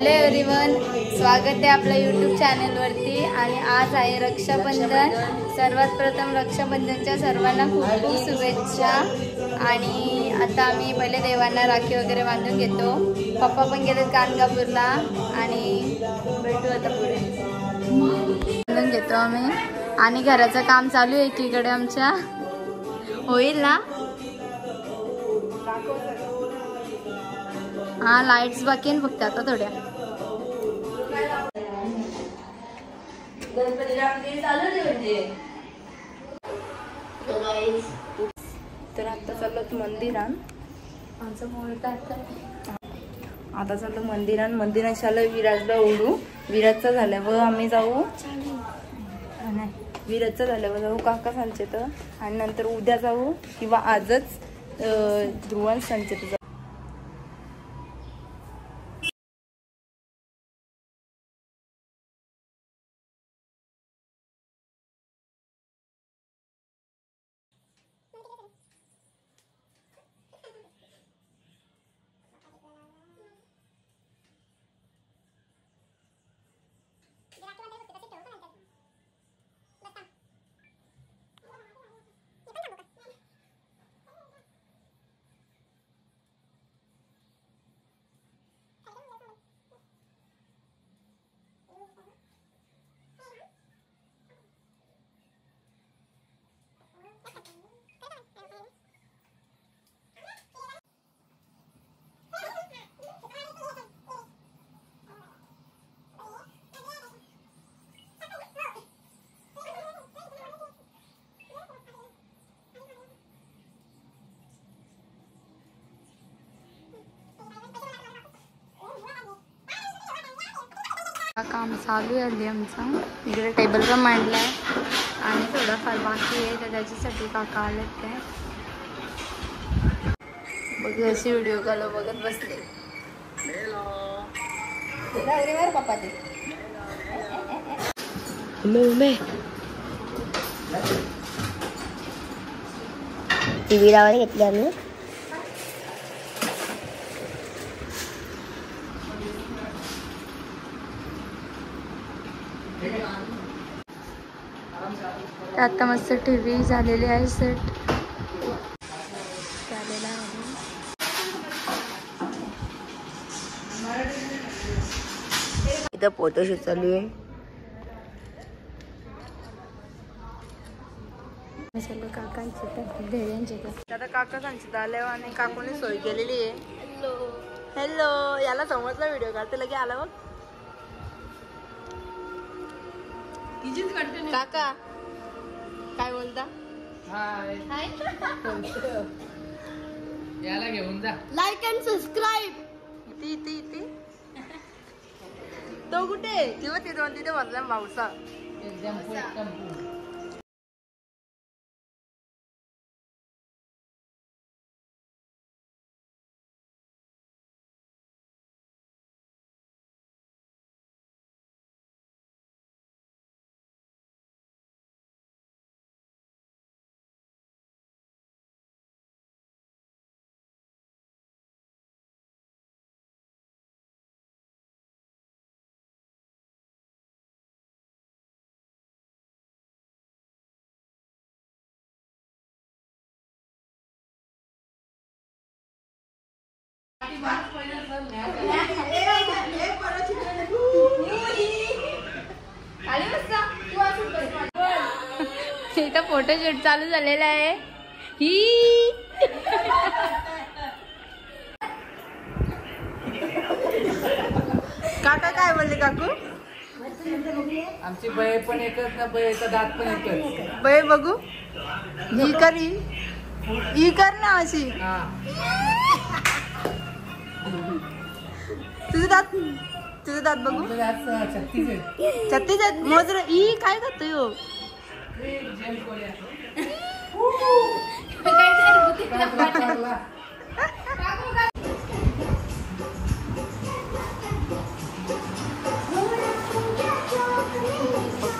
Hello everyone, स्वागत आहे आपल्या यूट्यूब चॅनलवरती. आणि आज आहे रक्षाबंधन. सर्वात प्रथम रक्षाबंधनच्या सर्वांना खूप खूप शुभेच्छा. आणि आता आम्ही पहिले देवांना राखी वगैरे बांधून घेतो. पप्पा पण गेलेत गाणगापूरला आणि भेटू आता पुढे. बांधून घेतो आम्ही. आणि घराचं काम चालू आहे एकीकडे आमच्या. होईल ना? हा, लाईट्स बाकी आहे फक्त आता थोड्या. तर आता चाललो मंदिरात. आमचं मोठं आता चाललो मंदिरात. मंदिराशाला विराजला ओढू. विराजचा झाल्यावर आम्ही जाऊ. विराजचा झाल्यावर जाऊ काका सांचेत. आणि नंतर उद्या जाऊ किंवा आजच ध्रुवन सांचेत जाऊ. काम चालू आहे आमचं. इकडे टेबल पण मांडलाय आणि थोडाफार बाकी आहे तर त्याच्यासाठी काका आलेत काय बघ. अशी व्हिडिओ कॉल बघत बसले. पप्पा ते टीव्ही लावायला घेतली आम्ही. आता मस्त टीव्ही झालेली आहे सेट झालेला आहे. इथं फोटोशूट चालू आहे. आता काका सांगत आल्यावर आणि काकूने सोय केलेली आहे. हॅलो याला समजला व्हिडिओ काढते लगे आला बघ. काका काय बोलता? हाय याला घेऊन जा. Like and subscribe. ती तो कुठे किंवा ते दोन तिथे मधला मावसा. इथं फोटोशूट चालू झालेला आहे. ही काका काय बोलले काकू? आमची बये पण एकच ना, बयेचा दात पण एकच. बये बघू. ही करी ही कर ना अशी. तुझं दात बघू. 36 आहेत. मोजर ही काय करतोय हो?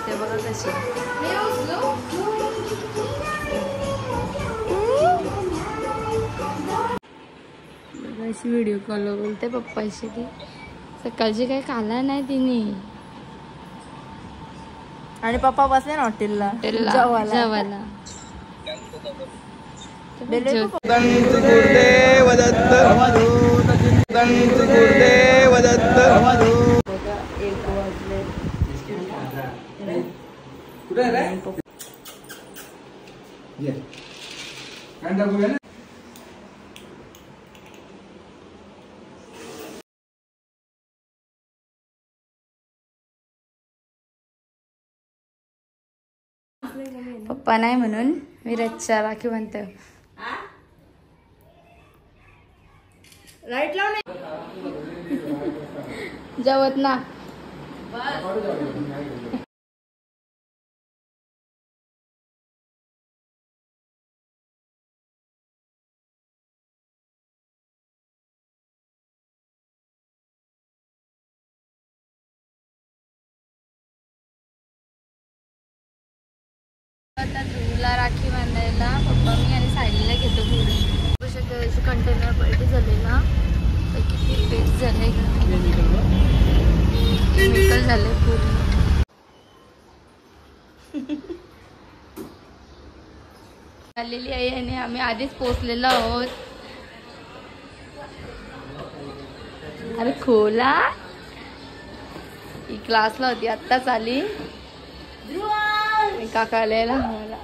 ते बघा कशी अशी व्हिडिओ कॉल बोलते पप्पाशी ती. सकाळची काही खाल्ला नाही तिने. आणि पप्पा बसले ना हॉटेलला जेवायला. गुरुदेव दत्त गुरुदेव दत्त. कुठे रे? पप्पा नाही म्हणून विराजच्या राखी बांधतोय. लाईट लावून जेवत ना. आता ध्रुवला राखी बांधायला पप्पा मी आणि सायलीला घेतो पुढे. कंटेनर पलटी झालेला तर किती पेज झाले केमिकल झाले पूर्ण. आलेली आहे आणि आम्ही आधीच पोचलेलो आहोत. अरे खोला ही क्लासला होती आत्ताच आली. काका आलेला मला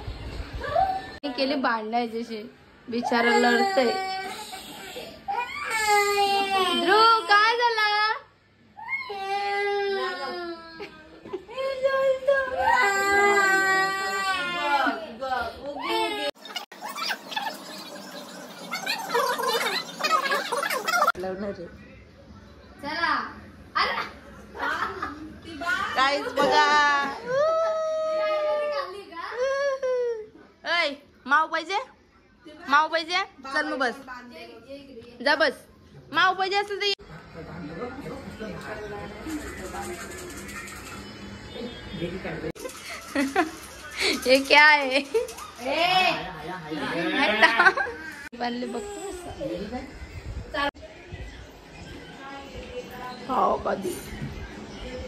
केली भांडायची बिचारा लढतय. ध्रुव काय झाला? चला काहीच बघा. ऐ माव पाहिजे माव पाहिजे. चल मग बस जा बस. माव पाहिजे असेल तर ये क्या है? बनले बघतो खाओ कधी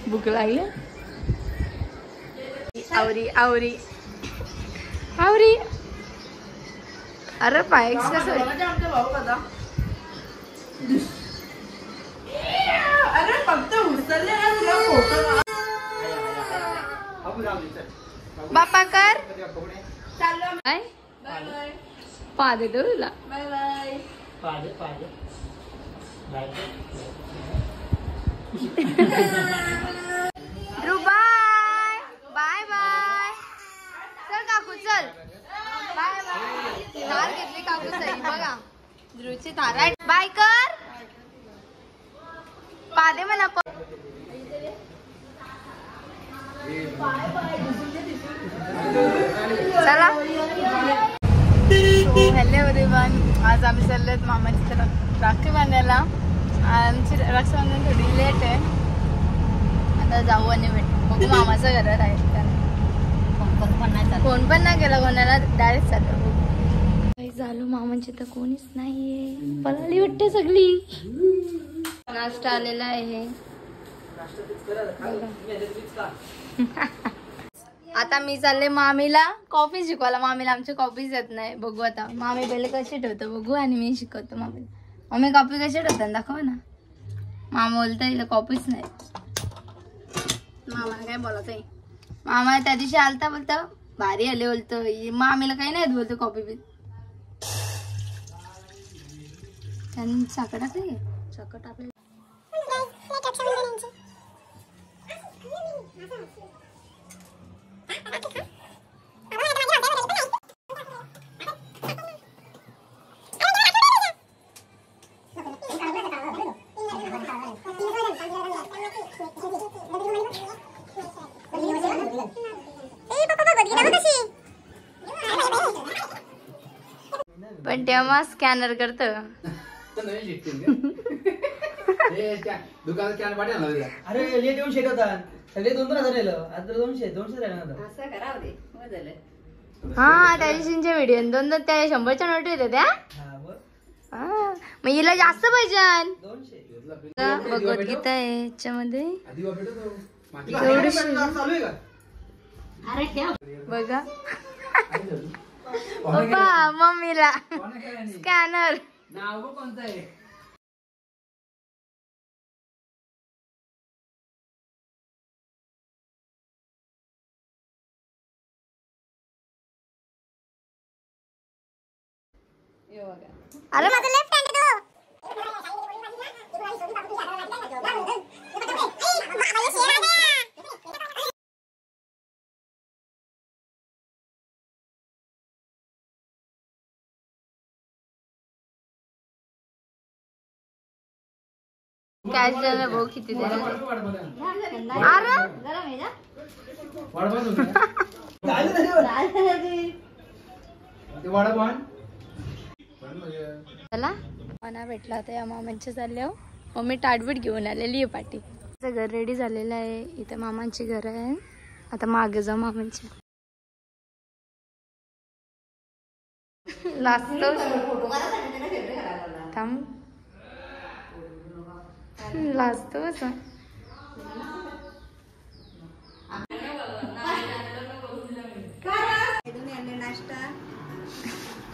भूक लागली. आवरी आवरी आवरी. अरे पायक्स कसं अरे फक्त उचलले ना तुला फोटो. बापा कर काय पा देतो तुला. ध्रुव बाय बाय बाय. चल काकू चल बाय बाय. थार घेतली काकू सही बघा ध्रुवची थार आहे. बाय कर पादे म्हणा. चला हॅलो एव्हरीवन. आज आम्ही चाललोय मामाची तरफ राखी बांधायला. आमची रक्षाबंधन थोडी लेट आहे. आता जाऊ आणि भेटू. बघू मामाचं घरात आहे फोन पण नाही केला कोणाला. डायरेक्ट चाललो. काही झालं मामांची तर कोणीच नाहीये. पळाली वाटते सगळी. नाश्ता आलेला आहे. आता मी चालले मामीला कॉफी शिकवायला. मामीला आमची कॉफीच येत नाही. बघू आता मामी पहिले कशी ठेवतो बघू आणि मी शिकवतो मामीला. मम्मी कॉफी कशी ठेवतात दाखव ना. मामा बोलतो हिला कॉफीच नाही. मामाला काय बोलत आहे. मामा त्या दिवशी आलता बोलतो भारी आले बोलतो. मामीला काही नाही बोलतो कॉफी पी. त्यांनी साखर टाकली. साखर टाकली. पण तेव्हा स्कॅनर करत. अरे लेट येऊन शेकवतात सगळे 2,000 नेलं. आता 200 राहणार. हा त्या दिवशीच्या व्हिडिओ 2 त्या 100च्या नोट येते त्या. मग हिला जास्त पाहिजे. भगवद्गीता आहे याच्यामध्ये एवढीशी बघा पप्पा मम्मीला स्कॅनर नाव कोणतं आहे? अरे माझं लेफ्ट हँड कॅश द्यायला भाऊ किती द्यायला चला मना भेटला होता या मामांच्या चालल्यावर मम्मी ताटबीट घेऊन आलेली आहे पाठी. घर रेडी झालेलं आहे. इथं मामांची घर आहे. आता मागे जाऊ मामांची. लाजतो थांब लाजतो असं.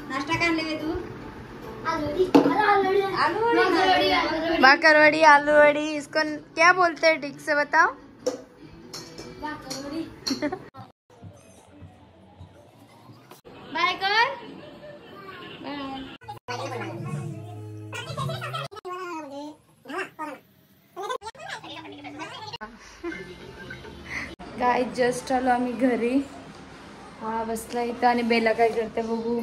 नाश्ता काढले तू बाकरवड़ी आलू वड़ी इसको क्या बोलते हैं ठीक से बताओ. बाय कर गाय जस्ट आलो आम्ही घरी. हा बसला इथं आणि बेला काय करते बघू.